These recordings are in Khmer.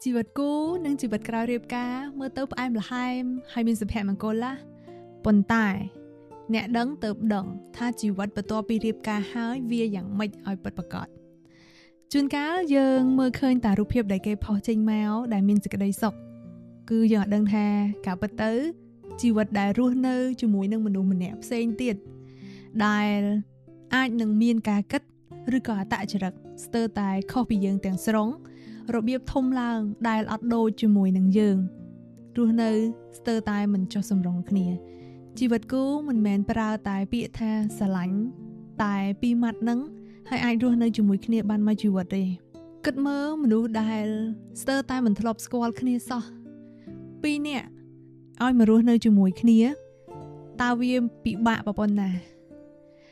ជីវិតគូនិងជីវិតក្រោយរៀបការមើលទៅផ្អែមល្ហែមហើយមានសុភមង្គលណាស់ប៉ុន្តែអ្នកដឹងទៅដឹងថាជីវិតបន្ទាប់ពីរៀបការហើយវាយ៉ាងម៉េចឲ្យពិតប្រាកដជួនកាលយើងមើលឃើញតែរូបភាពដែលគេផុសចេញមកដែលមានសេចក្តីសុខគឺយើងអត់ដឹងថាការពិតទៅជីវិតដែលរស់នៅជាមួយនឹងមនុស្សម្នាក់ផ្សេងទៀតដែលអាចនឹងមានការគិតឬក៏អត្តចរិតស្ទើរតែខុសពីយើងទាំងស្រុងរបៀបធំឡើងដែលអត់ដូចជាមួយនឹងយើងរស់នៅស្ទើរតែមិនចុះសម្រុងគ្នាជីវិតគូមិនមែនប្រើតែពាក្យថាស្រឡាញ់តែពីរម៉ាត់ហ្នឹងហើយអាចរស់នៅជាមួយគ្នាបានមួយជីវិតទេគិតមើលមនុស្សដែលស្ទើរតែមិនធ្លាប់ស្គាល់គ្នាសោះពីរនាក់ឲ្យមករស់នៅជាមួយគ្នាតើវាពិបាកប៉ុណ្ណា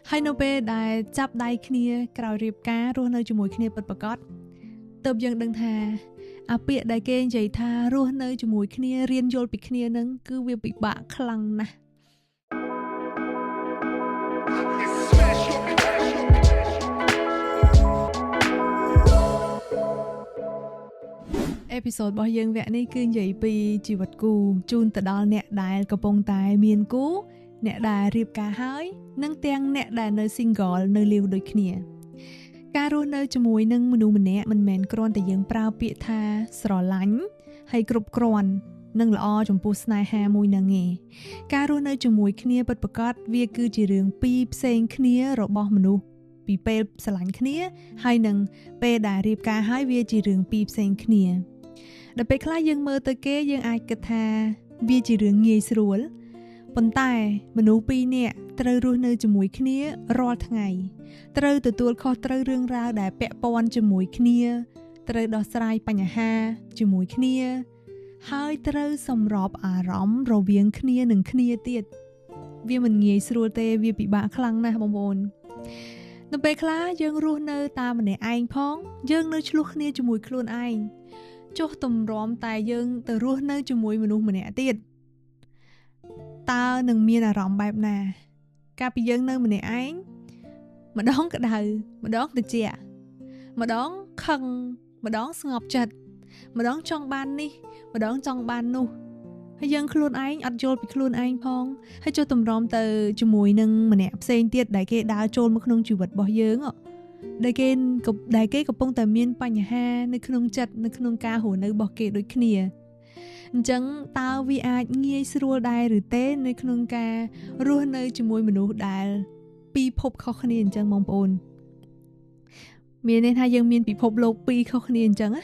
ហើយនៅពេលដែលចាប់ដៃគ្នាក្រោយរៀបការរស់នៅជាមួយគ្នាពិតប្រាកដទើបយើងដឹងថាអាពាក្យដែលគេនិយាយថារស់នៅជាមួយគ្នារៀនយល់ពីគ្នានឹងគឺវាពិបាកខ្លាំងណាស់អេពីសូតរបស់យើងវគ្គនេះគឺនិយាយពីជីវិតគូជូនទៅដល់អ្នកដែលកំពុងតែមានគូអ្នកដែលរៀបការហើយនិងទាំងអ្នកដែលនៅ single នៅលាវដូចគ្នាការរស់នៅជាមួយនឹងមនុស្សម្នាក់មិនមែនគ្រាន់តែយើងប្រើពាក្យថាស្រឡាញ់ហើយគ្រប់គ្រាន់និងល្អចំពោះស្នេហាមួយនឹងឯងការរស់នៅជាមួយគ្នាពិតប្រាកដវាគឺជារឿងពីរផ្សេងគ្នារបស់មនុស្សពីពេលស្រឡាញ់គ្នាហើយនឹងពេលដែលរៀបការហើយវាជារឿងពីរផ្សេងគ្នាដល់ពេលខ្លះយើងមើលទៅគេយើងអាចគិតថាវាជារឿងងាយស្រួលប៉ុន្តែមនុស្សពីរនាក់ត្រូវរស់នៅជាមួយគ្នារាល់ថ្ងៃត្រូវទទួលខុសត្រូវរឿងរ៉ាវដែលពាក់ព័ន្ធជាមួយគ្នាត្រូវដោះស្រាយបញ្ហាជាមួយគ្នាហើយត្រូវសម្របអារម្មណ៍រវាងគ្នានិងគ្នាទៀតវាមិនងាយស្រួលទេវាពិបាកខ្លាំងណាស់បងប្អូននៅពេលខ្លះយើងរស់នៅតាមម្នាក់ឯងផងយើងនៅឆ្លោះគ្នាជាមួយខ្លួនឯងចុះទម្រាំតែយើងទៅរស់នៅជាមួយមនុស្សម្នាក់ទៀតតើនឹងមានអារម្មណ៍បែបណាកាលពីយើងនៅម្នាក់ឯងម្ដងក្តៅម្ដងត្រជាក់ម្ដងខឹងម្ដងស្ងប់ចិត្តម្ដងចង់បាននេះម្ដងចង់បាននោះហើយយើងខ្លួនឯងអត់យល់ពីខ្លួនឯងផងហើយចុះតម្រាំទៅជាមួយនឹងម្នាក់ផ្សេងទៀតដែលគេដើរចូលមកក្នុងជីវិតរបស់យើងដែលគេកំពុងតែមានបញ្ហានៅក្នុងចិត្តនៅក្នុងការរស់នៅរបស់គេដូចគ្នាអញ្ចឹងតើវាអាចងាយស្រួលដែរឬទេនៅក្នុងការរស់នៅជាមួយមនុស្សដែលពីរភពខុសគ្នាអញ្ចឹងបងប្អូនមានន័យថាយើងមានពិភពលោកពីរខុសគ្នាអញ្ចឹងណា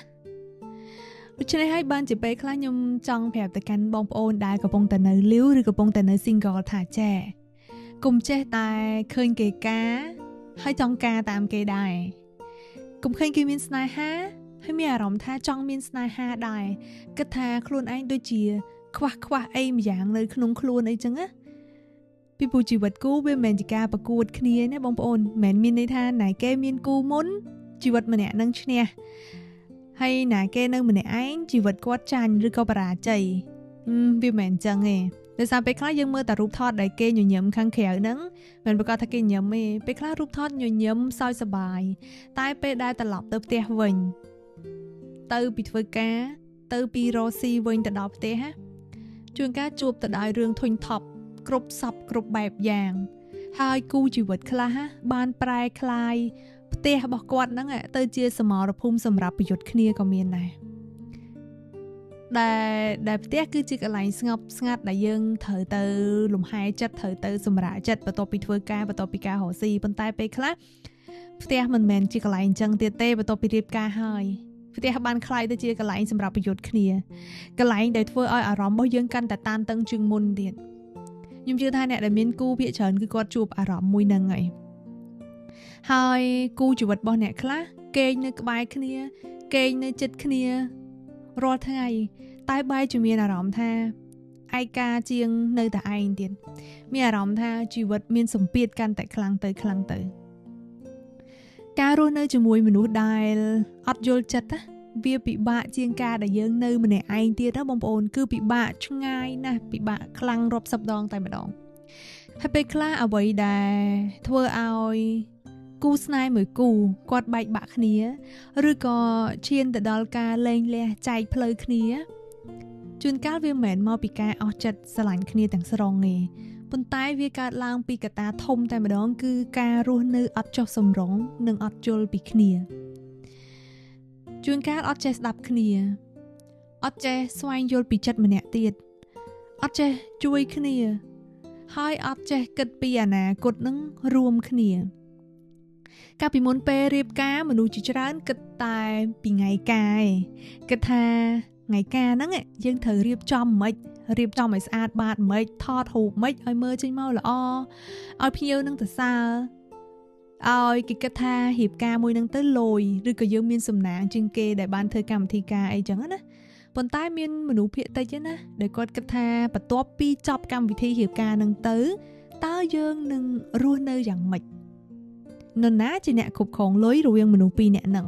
ដូច្នេះហើយបានជាពេលខ្លះខ្ញុំចង់ប្រាប់ទៅកាន់បងប្អូនដែលកំពុងតែនៅលាវឬកំពុងតែនៅ single ថាចាកុំចេះតែឃើញគេការហើយចង់ការតាមគេដែរកុំឃើញគេមានស្នេហាហើយមានអារម្មណ៍ថាចង់មានស្នេហាដែរគិតថាខ្លួនឯងដូចជាខ្វះអីម្យ៉ាងនៅក្នុងខ្លួនអីចឹងណាពីព្រោះជីវិតគូវាមិនមែនជាការប្រកួតគ្នាណាបងប្អូនមិនមែនមានន័យថាណែគេមានគូមុនជីវិតម្នាក់នឹងឈ្នះហើយណាគេនៅម្នាក់ឯងជីវិតគាត់ចាញ់ឬក៏បរាជ័យវាមិនមែនចឹងទេដោយសារពេលខ្លះយើងមើលតែរូបថតដែលគេញញឹមខាងក្រៅហ្នឹងមិនប្រកាសថាគេញញឹមទេពេលខ្លះរូបថតញញឹមសើចសប្បាយតែពេលដែលត្រឡប់ទៅផ្ទះវិញទៅពីធ្វើការទៅពីរកស៊ីវិញទៅដល់ផ្ទះជួនកាលជួបទៅដោយរឿងធុញថប់គ្រប់សពគ្រប់បែបយ៉ាងហើយគូជីវិតខ្លះបានប្រែคลายផ្ទះរបស់គាត់ហ្នឹងទៅជាសមរភូមិសម្រាប់ប្រយុទ្ធគ្នាក៏មានដែរដែលផ្ទះគឺជាកន្លែងស្ងប់ស្ងាត់ដែលយើងត្រូវទៅលំហែចិត្តត្រូវទៅសម្រាកចិត្តបន្ទាប់ពីធ្វើការបន្ទាប់ពីការរកស៊ីប៉ុន្តែពេលខ្លះផ្ទះមិនមែនជាកន្លែងចឹងទៀតទេបន្ទាប់ពីរៀបការហើយផ្ទះបានคล้ายទៅជាកន្លែងសម្រាប់ប្រយុទ្ធគ្នាកន្លែងដែលធ្វើឲ្យអារម្មណ៍របស់យើងកាន់តែតានតឹងជាងមុនទៀតខ្ញុំជឿថាអ្នកដែលមានគូភាគច្រើនគឺគាត់ជួបអារម្មណ៍មួយហ្នឹងហើយគូជីវិតរបស់អ្នកខ្លះគេងនៅក្បែរគ្នាគេងនៅជិតគ្នារាល់ថ្ងៃតែបែរជាមានអារម្មណ៍ថាឯកាជាងនៅតែឯងទៀតមានអារម្មណ៍ថាជីវិតមានសម្ពាធកាន់តែខ្លាំងទៅការរស់នៅជាមួយមនុស្សដែលអត់យល់ចិត្តវាពិបាកជាងការដែលយើងនៅម្នាក់ឯងទៀតណាបងប្អូនគឺពិបាកឆ្ងាយណាស់ពិបាកខ្លាំងរាប់សិបដងតែម្ដងហើយពេលខ្លះអ្វីដែលធ្វើឲ្យគ គូស្នេហ៍មួយគូគាត់បែកបាក់គ្នាឬក៏ឈានទៅដល់ការលែងលះចែកផ្លូវគ្នាជួនកាលវាមិនមែនមកពីការអស់ចិត្តស្រឡាញ់គ្នាទាំងស្រុងទេប៉ុន្តែវាកើតឡើងពីកត្តាធំតែម្ដងគឺការរស់នៅអត់ចុះសម្រុងនិងអត់យល់ពីគ្នាជួនកាលអត់ចេះស្ដាប់គ្នាអត់ចេះស្វែងយល់ពីចិត្តម្នាក់ទៀតអត់ចេះជួយគ្នាហើយអត់ចេះគិតពីអនាគតនឹងរួមគ្នាកាលពីមុនពេលរៀបការមនុស្សជាច្រើនគិតតែពីថ្ងៃការឯងគិតថាថ្ងៃការហ្នឹងយើងត្រូវរៀបចំមិនរៀបចំឲ្យស្អាតបាតមិនថតរូបមិនឲ្យមើលចេញមកល្អឲ្យភ្ញៀវនឹងទៅសើឲ្យគេគិតថារៀបការមួយនឹងទៅលយឬក៏យើងមានសំណាងជាងគេដែលបានធ្វើកម្មវិធីការអីចឹងណាប៉ុន្តែមានមនុស្សភាគតិចណាដែលគាត់គិតថាបន្ទាប់ពីចប់កម្មវិធីរៀបការនឹងទៅតើយើងនឹងរស់នៅយ៉ាងម៉េចនរណាជាអ្នកគ្រប់គ្រងលុយរវាងមនុស្សពីរនាក់ហ្នឹង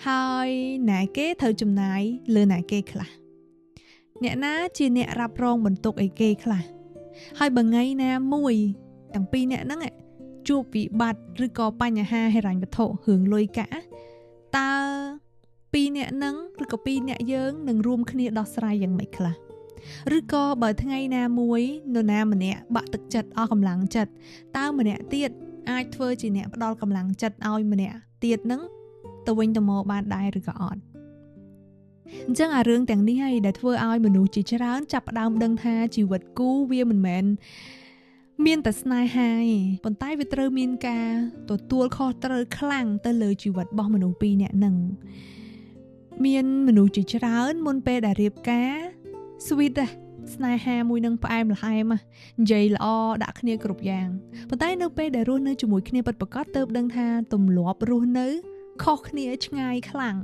ហើយណាគេត្រូវចំណាយលើណាគេខ្លះអ្នកណាជាអ្នករ៉ាប់រងបន្ទុកអីគេខ្លះហើយបើថ្ងៃណាមួយទាំងពីរនាក់ហ្នឹងជួបវិបត្តិឬក៏បញ្ហាហិរញ្ញវត្ថុរឿងលុយកាក់តើពីរនាក់ហ្នឹងឬក៏ពីរនាក់យើងនឹងរួមគ្នាដោះស្រាយយ៉ាងម៉េចខ្លះឬក៏បើថ្ងៃណាមួយនរណាម្នាក់បាក់ទឹកចិត្តអស់កម្លាំងចិត្តតើម្នាក់ទៀតអាចធ្វើជាអ្នកផ្ដល់កម្លាំងចិត្តឲ្យម្នាក់ទៀតហ្នឹងទៅវិញទៅមកបានដែរឬក៏អត់អញ្ចឹងអារឿងទាំងនេះហើយដែលធ្វើឲ្យមនុស្សជាច្រើនចាប់ផ្ដើមដឹងថាជីវិតគូវាមិនមែនមានតែស្នេហាទេប៉ុន្តែវាត្រូវមានការទទួលខុសត្រូវខ្លាំងទៅលើជីវិតរបស់មនុស្សពីរនាក់ហ្នឹងមានមនុស្សជាច្រើនមុនពេលដែលរៀបការ sweet ស្នេហាមួយនឹងផ្អែមល្ហែមនិយាយល្អដាក់គ្នាគ្រប់យ៉ាងប៉ុន្តែនៅពេលដែលរស់នៅជាមួយគ្នាពិតប្រាកដទើបដឹងថាទម្លាប់រស់នៅខុសគ្នាឆ្ងាយខ្លាំង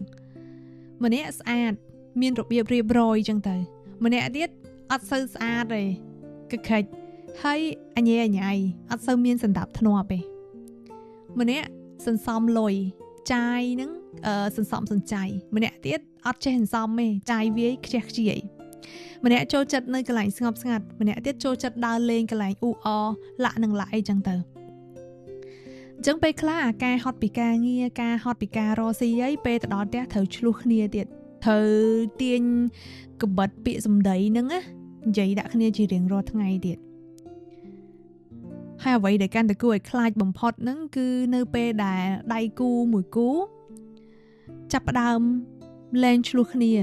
ម្នាក់ស្អាតមានរបៀបរៀបរយចឹងទៅម្នាក់ទៀតអត់សូវស្អាតទេកកិច្ចហើយអញអញអត់សូវមានសណ្ដាប់ធ្នាប់ទេម្នាក់សន្សំលុយចាយហ្នឹងសន្សំសំចៃម្នាក់ទៀតអត់ចេះសន្សំទេចាយវាយខ្ជះខ្ជាយម្នាក់ចូលចិត្តនៅកន្លែងស្ងប់ស្ងាត់ម្នាក់ទៀតចូលចិត្តដើរលេងកន្លែងអ៊ូអលាក់នឹងលាក់អីចឹងទៅអញ្ចឹងពេលខ្លះអាការហត់ពីការងារការហត់ពីការរកស៊ីអីពេលទៅដល់ផ្ទះត្រូវឆ្លោះគ្នាទៀតត្រូវទាញកបិតពាក្យសម្ដីហ្នឹងណានិយាយដាក់គ្នាជារៀងរាល់ថ្ងៃទៀតហើយអ្វីដែលកាន់តែគួរឲ្យខ្លាចបំផុតហ្នឹងគឺនៅពេលដែលដៃគូមួយគូចាប់ផ្ដើមលែងឆ្លោះគ្នា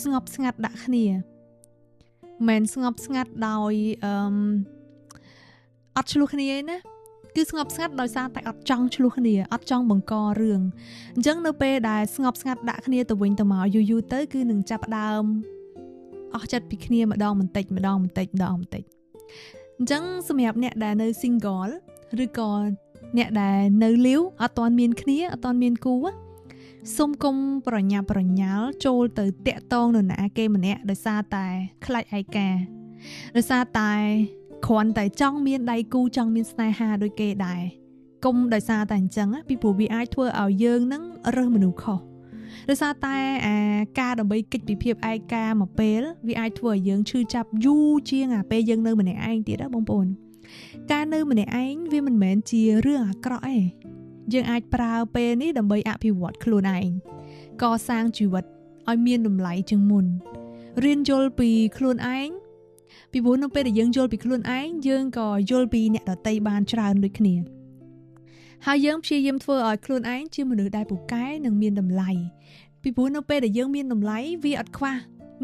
ស្ងប់ស្ងាត់ដាក់គ្នាមិនស្ងប់ស្ងាត់ដោយអត់ឆ្លោះគ្នាទេណាគឺស្ងប់ស្ងាត់ដោយសារតែអត់ចង់ឆ្លោះគ្នាអត់ចង់បង្ករឿងអញ្ចឹងនៅពេលដែលស្ងប់ស្ងាត់ដាក់គ្នាទៅវិញទៅមកយូរទៅគឺនឹងចាប់ផ្ដើមអស់ចិត្តពីគ្នាម្ដងបន្តិចម្ដងបន្តិចអញ្ចឹងសម្រាប់អ្នកដែលនៅ single ឬក៏អ្នកដែលនៅលាវអត់ទាន់មានគ្នាអត់ទាន់មានគូសូមកុំប្រញាប់ប្រញាល់ចូលទៅតាក់ទងនរណាគេម្នាក់ដោយសារតែខ្លាចឯកាដោយសារតែគ្រាន់តែចង់មានដៃគូចង់មានស្នេហាដូចគេដែរកុំដោយសារតែអញ្ចឹងពីព្រោះវាអាចធ្វើឲ្យយើងនឹងរើសមនុស្សខុសដោយសារតែការដើម្បីគេចពីភាពឯកាមួយពេលវាអាចធ្វើឲ្យយើងឈឺចាប់យូរជាងពេលយើងនៅម្នាក់ឯងទៀតណាបងប្អូនការនៅម្នាក់ឯងវាមិនមែនជារឿងអាក្រក់ទេយើងអាចប្រើពេលនេះដើម្បីអភិវឌ្ឍខ្លួនឯងកសាងជីវិតឲ្យមានតម្លៃជាងមុនរៀនយល់ពីខ្លួនឯងពីព្រោះនៅពេលដែលយើងយល់ពីខ្លួនឯងយើងក៏យល់ពីអ្នកដទៃបានច្រើនដូចគ្នាហើយយើងព្យាយាមធ្វើឲ្យខ្លួនឯងជាមនុស្សដែលពូកែនិងមានតម្លៃពីព្រោះនៅពេលដែលយើងមានតម្លៃវាអត់ខ្វះ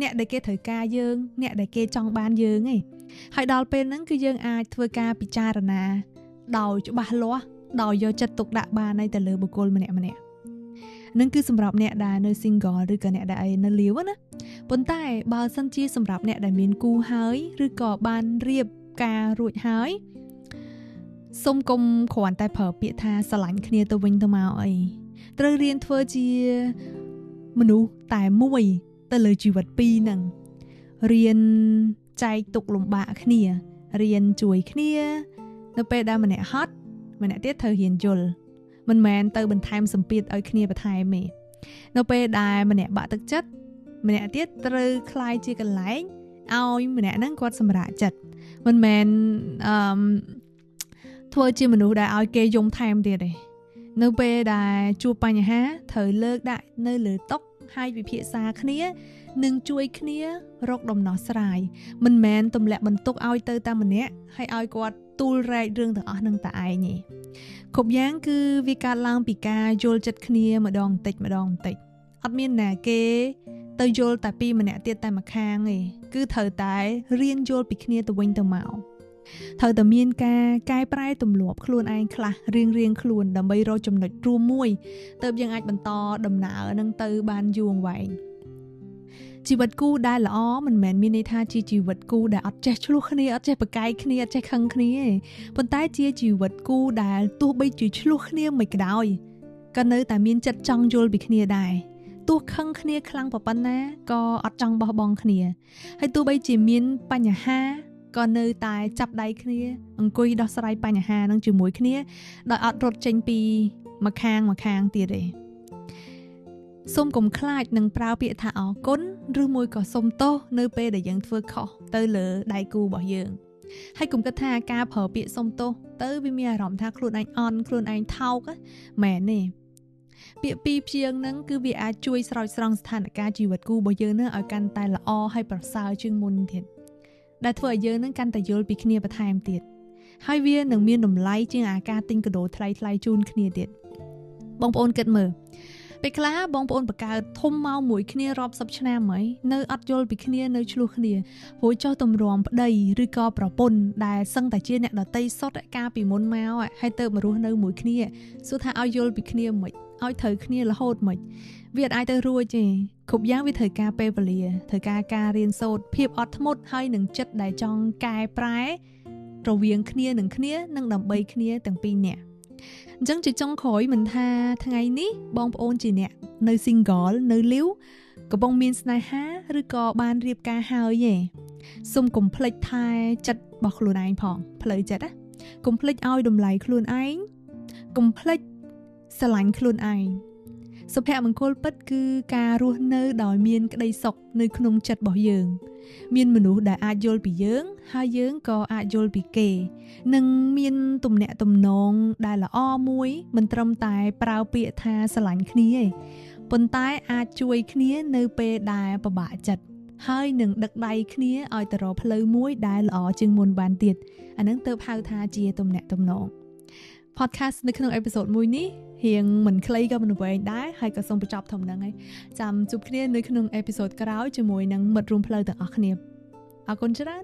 អ្នកដែលគេត្រូវការយើងអ្នកដែលគេចង់បានយើងឯងហើយដល់ពេលហ្នឹងគឺយើងអាចធ្វើការពិចារណាដោយច្បាស់លាស់ដោយយកចិត្តទុកដាក់បានហើយទៅលើបុគ្គលម្នាក់នឹងគឺសម្រាប់អ្នកដែលនៅ single ឬក៏អ្នកដែលនៅលាវណាប៉ុន្តែបើសិនជាសម្រាប់អ្នកដែលមានគូហើយឬក៏បានរៀបការរួចហើយសូមកុំគ្រាន់តែប្រើពាក្យថាស្រឡាញ់គ្នាទៅវិញទៅមកអីត្រូវរៀនធ្វើជាមនុស្សតែមួយទៅលើជីវិតពីរហ្នឹងរៀនចែកទុក្ខលំបាកគ្នារៀនជួយគ្នានៅពេលដែលម្នាក់ហត់ម្នាក់ទៀតត្រូវរៀនយល់មិនមែនទៅបន្ថែមសម្ពាធឲ្យគ្នាបន្ថែមទេនៅពេលដែលម្នាក់បាក់ទឹកចិត្តម្នាក់ទៀតត្រូវคล้ายជាកន្លែងឲ្យម្នាក់ហ្នឹងគាត់សម្រាកចិត្តមិនមែនធ្វើជាមនុស្សដែលឲ្យគេយំថែមទៀតទេ នៅពេលដែលជួបបញ្ហាត្រូវលើកដាក់នៅលើតុហើយវិភាសាគ្នានិងជួយគ្នារកដំណោះស្រាយមិនមែនទម្លាក់បន្ទុកឲ្យទៅតែម្នាក់ហើយឲ្យគាត់ទូលរែករឿងទាំងអស់នឹងតែឯងទេគ្រប់យ៉ាងគឺវាកើតឡើងពីការយល់ចិត្តគ្នាម្ដងបន្តិចម្ដងបន្តិចអត់មានណាគេទៅយល់តែពីម្នាក់ទៀតតែម្ខាងទេគឺត្រូវតែរៀនយល់ពីគ្នាទៅវិញទៅមកត្រូវតែមានការកែប្រែទម្លាប់ខ្លួនឯងខ្លះរៀងខ្លួនដើម្បីរកចំណុចរួមមួយទើបយើងអាចបន្តដំណើរនឹងទៅបានយូរអង្វែងជីវិតគូដែលល្អមិនមែនមានន័យថាជាជីវិតគូដែលអត់ចេះឆ្លោះគ្នាអត់ចេះប្រកែកគ្នាអត់ចេះខឹងគ្នាទេប៉ុន្តែជាជីវិតគូដែលទោះបីជាឆ្លោះគ្នាមិនក្តោយក៏នៅតែមានចិត្តចង់យល់ពីគ្នាដែរទោះខឹងគ្នាខ្លាំងប៉ុណ្ណាក៏អត់ចង់បោះបង់គ្នាហើយទោះបីជាមានបញ្ហាក៏នៅតែចាប់ដៃគ្នាអង្គុយដោះស្រាយបញ្ហានឹងជាមួយគ្នាដោយអត់រត់ចេញពីម្ខាងទៀតទេសូមកុំខ្លាចនឹងប្រើពាក្យថាអរគុណឬមួយក៏សុំទោសនៅពេលដែលយើងធ្វើខុសទៅលើដៃគូរបស់យើងហើយកុំគិតថាការប្រើពាក្យសុំទោសទៅវាមានអារម្មណ៍ថាខ្លួនឯងអន់ខ្លួនឯងថោកមែនទេពាក្យពីរព្យាង្គហ្នឹងគឺវាអាចជួយស្រោចស្រង់ស្ថានភាពជីវិតគូរបស់យើងនឹងឲ្យកាន់តែល្អហើយប្រសើរជាងមុនទៀតដែលធ្វើឲ្យយើងនឹងកាន់តែយល់ពីគ្នាបន្ថែមទៀតហើយវានឹងមានតម្លៃជាងអាការទិញកាដូថ្លៃជូនគ្នាទៀតបងប្អូនគិតមើលពេលខ្លះបងប្អូនបង្កើតធំមកមួយគ្នារាប់សិបឆ្នាំហើយនៅអត់យល់ពីគ្នានៅឆ្លោះគ្នាព្រោះចោះទម្រាំប្តីឬក៏ប្រពន្ធដែលសឹងតែជាអ្នកដតីសុទ្ធកាលពីមុនមកហើយទៅមករស់នៅមួយគ្នាសួរថាឲ្យយល់ពីគ្នាមិនឲ្យត្រូវគ្នារហូតមិនវាអាចទៅរួចទេគ្រប់យ៉ាងវាត្រូវការពេលវេលាត្រូវការរៀនសូត្រភាពអត់ធ្មត់ហើយនឹងចិត្តដែលចង់កែប្រែរវាងគ្នានិងដើម្បីគ្នាទាំងពីរនាក់អញ្ចឹងជាចុងក្រោយមិនថាថ្ងៃនេះបងប្អូនជាអ្នកនៅ single នៅលីវកំពុងមានស្នេហាឬក៏បានរៀបការហើយទេសូមកុំភ្លេចថែចិត្តរបស់ខ្លួនឯងផងផ្លូវចិត្តណាកុំភ្លេចឲ្យតម្លៃខ្លួនឯងកុំភ្លេចស្រឡាញ់ខ្លួនឯងសុភមង្គលពិតគឺការរស់នៅដោយមានក្តីសុខនៅក្នុងចិត្តរបស់យើងមានមនុស្សដែលអាចយល់ពីយើងហើយយើងក៏អាចយល់ពីគេនិងមានទំនាក់ទំនងដែលល្អមួយមិនត្រឹមតែប្រើពាក្យថាស្រឡាញ់គ្នាទេប៉ុន្តែអាចជួយគ្នានៅពេលដែលពិបាកចិត្តហើយនឹងដឹកដៃគ្នាឲ្យទៅរកផ្លូវមួយដែលល្អជាងមុនបានទៀតអានឹងទើបហៅថាជាទំនាក់ទំនង podcast នៅក្នុងអេពីសូតមួយនេះរៀងមិនខ្លីក៏មិនវែងដែរហើយក៏សូមបញ្ចប់ធំហ្នឹងហើយចាំជួបគ្នានៅក្នុងអេពីសូតក្រោយជាមួយនឹងមិត្តរួមផ្លូវទាំងអស់គ្នាអរគុណច្រើន